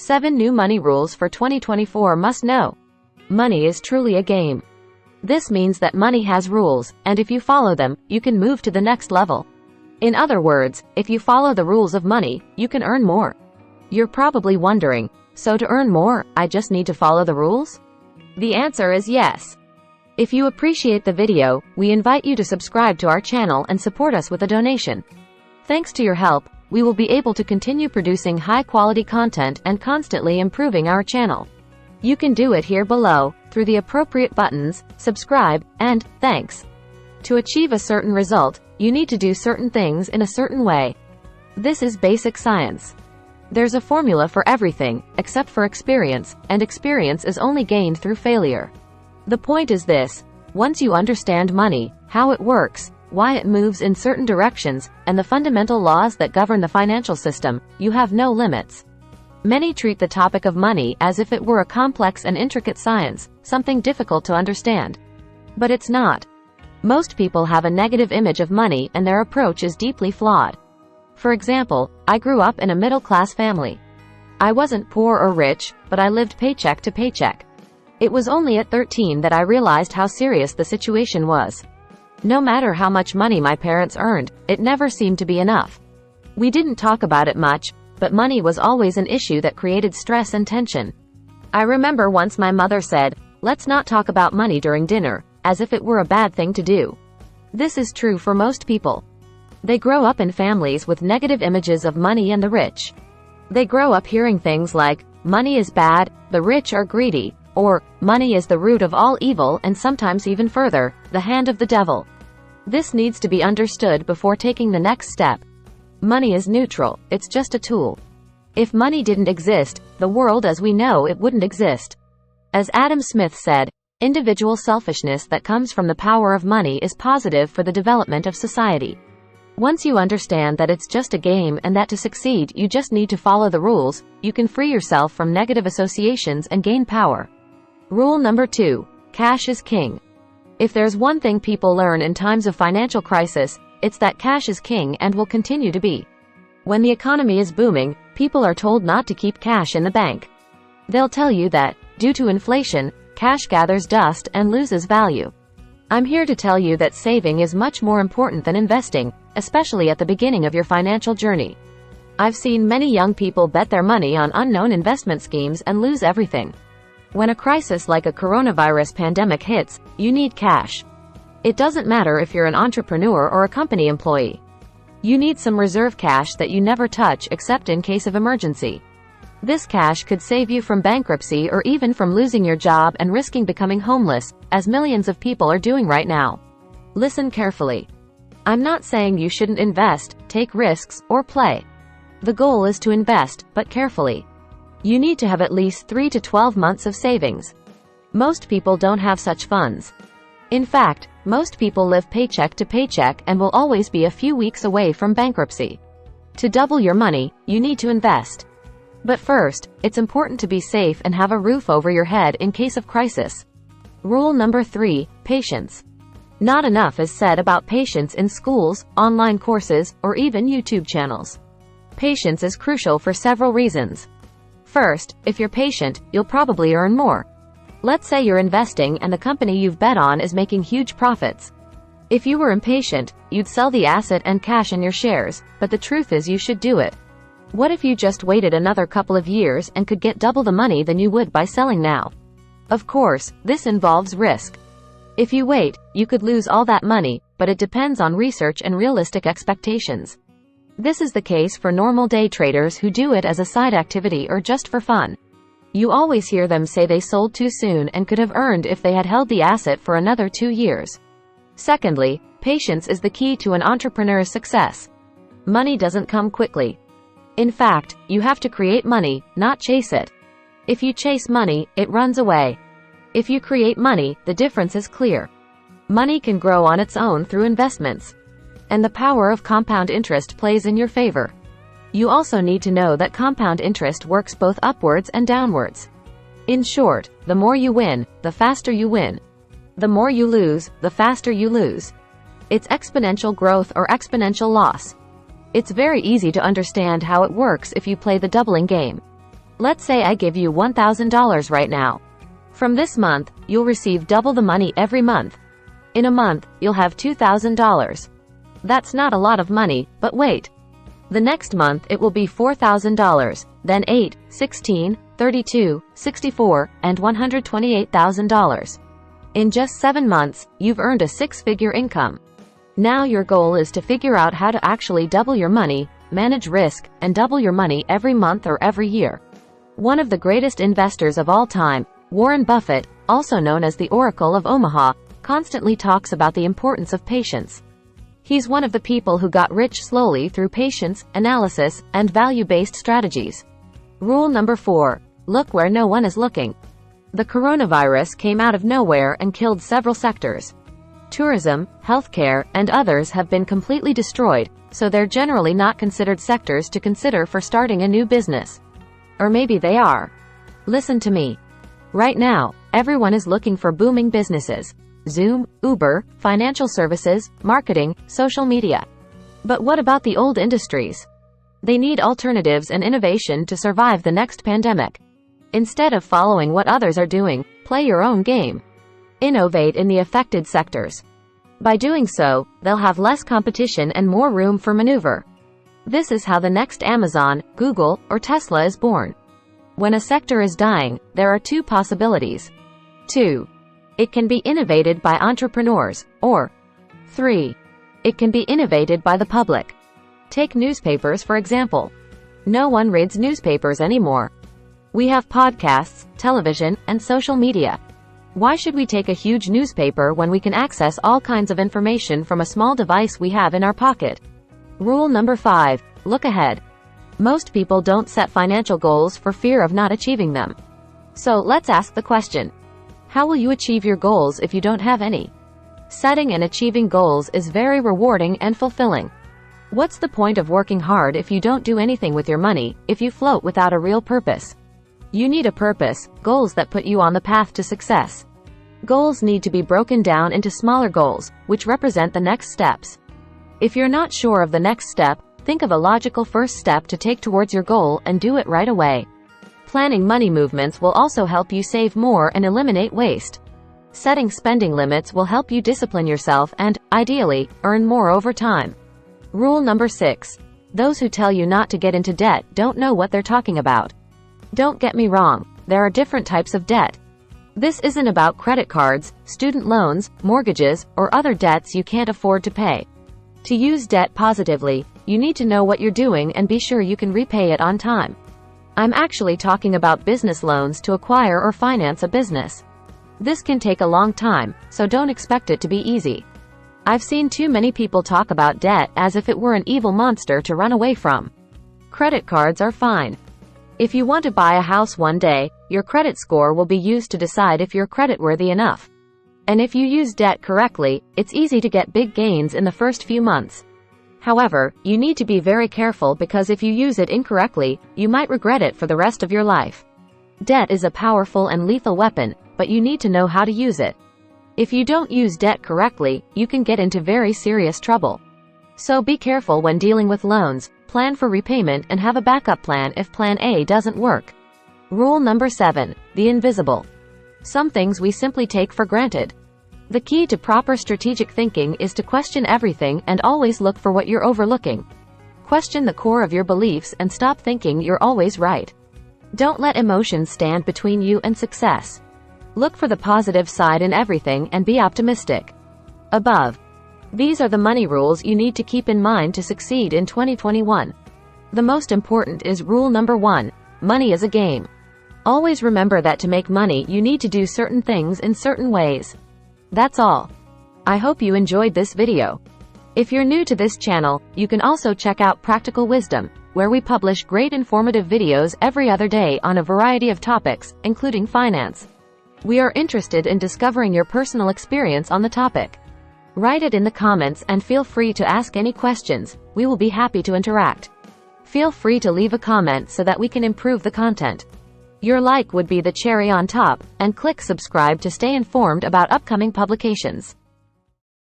7 New Money Rules for 2024 Must Know. Money is truly a game. This means that money has rules, and if you follow them, you can move to the next level. In other words, if you follow the rules of money, you can earn more. You're probably wondering, so to earn more, I just need to follow the rules? The answer is yes. If you appreciate the video, we invite you to subscribe to our channel and support us with a donation. Thanks to your help, we will be able to continue producing high-quality content and constantly improving our channel. You can do it here below, through the appropriate buttons, subscribe, and thanks. To achieve a certain result, you need to do certain things in a certain way. This is basic science. There's a formula for everything, except for experience, and experience is only gained through failure. The point is this: once you understand money, how it works, why it moves in certain directions, and the fundamental laws that govern the financial system, you have no limits. Many treat the topic of money as if it were a complex and intricate science, something difficult to understand. But it's not. Most people have a negative image of money and their approach is deeply flawed. For example, I grew up in a middle-class family. I wasn't poor or rich, but I lived paycheck to paycheck. It was only at 13 that I realized how serious the situation was. No matter how much money my parents earned, it never seemed to be enough. We didn't talk about it much, but money was always an issue that created stress and tension. I remember once my mother said, "Let's not talk about money during dinner," as if it were a bad thing to do. This is true for most people. They grow up in families with negative images of money and the rich. They grow up hearing things like, "Money is bad, the rich are greedy," or, "Money is the root of all evil," and sometimes even further, "the hand of the devil." This needs to be understood before taking the next step. Money is neutral, it's just a tool. If money didn't exist, the world as we know it wouldn't exist. As Adam Smith said, individual selfishness that comes from the power of money is positive for the development of society. Once you understand that it's just a game and that to succeed you just need to follow the rules, you can free yourself from negative associations and gain power. Rule number 2. Cash is king. If there's one thing people learn in times of financial crisis, it's that cash is king and will continue to be. When the economy is booming, people are told not to keep cash in the bank. They'll tell you that, due to inflation, cash gathers dust and loses value. I'm here to tell you that saving is much more important than investing, especially at the beginning of your financial journey. I've seen many young people bet their money on unknown investment schemes and lose everything. When a crisis like a coronavirus pandemic hits, you need cash. It doesn't matter if you're an entrepreneur or a company employee. You need some reserve cash that you never touch except in case of emergency. This cash could save you from bankruptcy or even from losing your job and risking becoming homeless, as millions of people are doing right now. Listen carefully. I'm not saying you shouldn't invest, take risks, or play. The goal is to invest, but carefully. You need to have at least 3 to 12 months of savings. Most people don't have such funds. In fact, most people live paycheck to paycheck and will always be a few weeks away from bankruptcy. To double your money, you need to invest. But first, it's important to be safe and have a roof over your head in case of crisis. Rule number 3, patience. Not enough is said about patience in schools, online courses, or even YouTube channels. Patience is crucial for several reasons. First, if you're patient, you'll probably earn more. Let's say you're investing and the company you've bet on is making huge profits. If you were impatient, you'd sell the asset and cash in your shares, but the truth is you should do it. What if you just waited another couple of years and could get double the money than you would by selling now? Of course, this involves risk. If you wait, you could lose all that money, but it depends on research and realistic expectations. This is the case for normal day traders who do it as a side activity or just for fun. You always hear them say they sold too soon and could have earned if they had held the asset for another 2 years. Secondly, patience is the key to an entrepreneur's success. Money doesn't come quickly. In fact, you have to create money, not chase it. If you chase money, it runs away. If you create money, the difference is clear. Money can grow on its own through investments. And the power of compound interest plays in your favor. You also need to know that compound interest works both upwards and downwards. In short, the more you win, the faster you win. The more you lose, the faster you lose. It's exponential growth or exponential loss. It's very easy to understand how it works if you play the doubling game. Let's say I give you $1,000 right now. From this month, you'll receive double the money every month. In a month, you'll have $2,000. That's not a lot of money, but wait. The next month it will be $4,000, then $8, $16, $32, $64, and $128,000. In just 7 months, you've earned a 6-figure income. Now your goal is to figure out how to actually double your money, manage risk, and double your money every month or every year. One of the greatest investors of all time, Warren Buffett, also known as the Oracle of Omaha, constantly talks about the importance of patience. He's one of the people who got rich slowly through patience, analysis, and value-based strategies. Rule number 4. Look where no one is looking. The coronavirus came out of nowhere and killed several sectors. Tourism, healthcare, and others have been completely destroyed, so they're generally not considered sectors to consider for starting a new business. Or maybe they are. Listen to me. Right now, everyone is looking for booming businesses. Zoom, Uber, financial services, marketing, social media. But what about the old industries? They need alternatives and innovation to survive the next pandemic. Instead of following what others are doing, play your own game. Innovate in the affected sectors. By doing so, they'll have less competition and more room for maneuver. This is how the next Amazon, Google, or Tesla is born. When a sector is dying, there are 2 possibilities. 2. It can be innovated by entrepreneurs, or 3. It can be innovated by the public. Take newspapers for example. No one reads newspapers anymore. We have podcasts, television, and social media. Why should we take a huge newspaper when we can access all kinds of information from a small device we have in our pocket? Rule number 5. Look ahead. Most people don't set financial goals for fear of not achieving them. So let's ask the question. How will you achieve your goals if you don't have any? Setting and achieving goals is very rewarding and fulfilling. What's the point of working hard if you don't do anything with your money, if you float without a real purpose? You need a purpose, goals that put you on the path to success. Goals need to be broken down into smaller goals, which represent the next steps. If you're not sure of the next step, think of a logical first step to take towards your goal and do it right away. Planning money movements will also help you save more and eliminate waste. Setting spending limits will help you discipline yourself and, ideally, earn more over time. Rule number 6. Those who tell you not to get into debt don't know what they're talking about. Don't get me wrong, there are different types of debt. This isn't about credit cards, student loans, mortgages, or other debts you can't afford to pay. To use debt positively, you need to know what you're doing and be sure you can repay it on time. I'm actually talking about business loans to acquire or finance a business. This can take a long time, so don't expect it to be easy. I've seen too many people talk about debt as if it were an evil monster to run away from. Credit cards are fine. If you want to buy a house one day, your credit score will be used to decide if you're creditworthy enough. And if you use debt correctly, it's easy to get big gains in the first few months. However, you need to be very careful because if you use it incorrectly, you might regret it for the rest of your life. Debt is a powerful and lethal weapon, but you need to know how to use it. If you don't use debt correctly, you can get into very serious trouble. So be careful when dealing with loans, plan for repayment and have a backup plan if plan A doesn't work. Rule number 7. The invisible. Some things we simply take for granted. The key to proper strategic thinking is to question everything and always look for what you're overlooking. Question the core of your beliefs and stop thinking you're always right. Don't let emotions stand between you and success. Look for the positive side in everything and be optimistic. Above. These are the money rules you need to keep in mind to succeed in 2021. The most important is rule number 1. Money is a game. Always remember that to make money you need to do certain things in certain ways. That's all. I hope you enjoyed this video. If you're new to this channel, you can also check out Practical Wisdom, where we publish great informative videos every other day on a variety of topics, including finance. We are interested in discovering your personal experience on the topic. Write it in the comments and feel free to ask any questions. We will be happy to interact. Feel free to leave a comment so that we can improve the content. Your like would be the cherry on top, and click subscribe to stay informed about upcoming publications.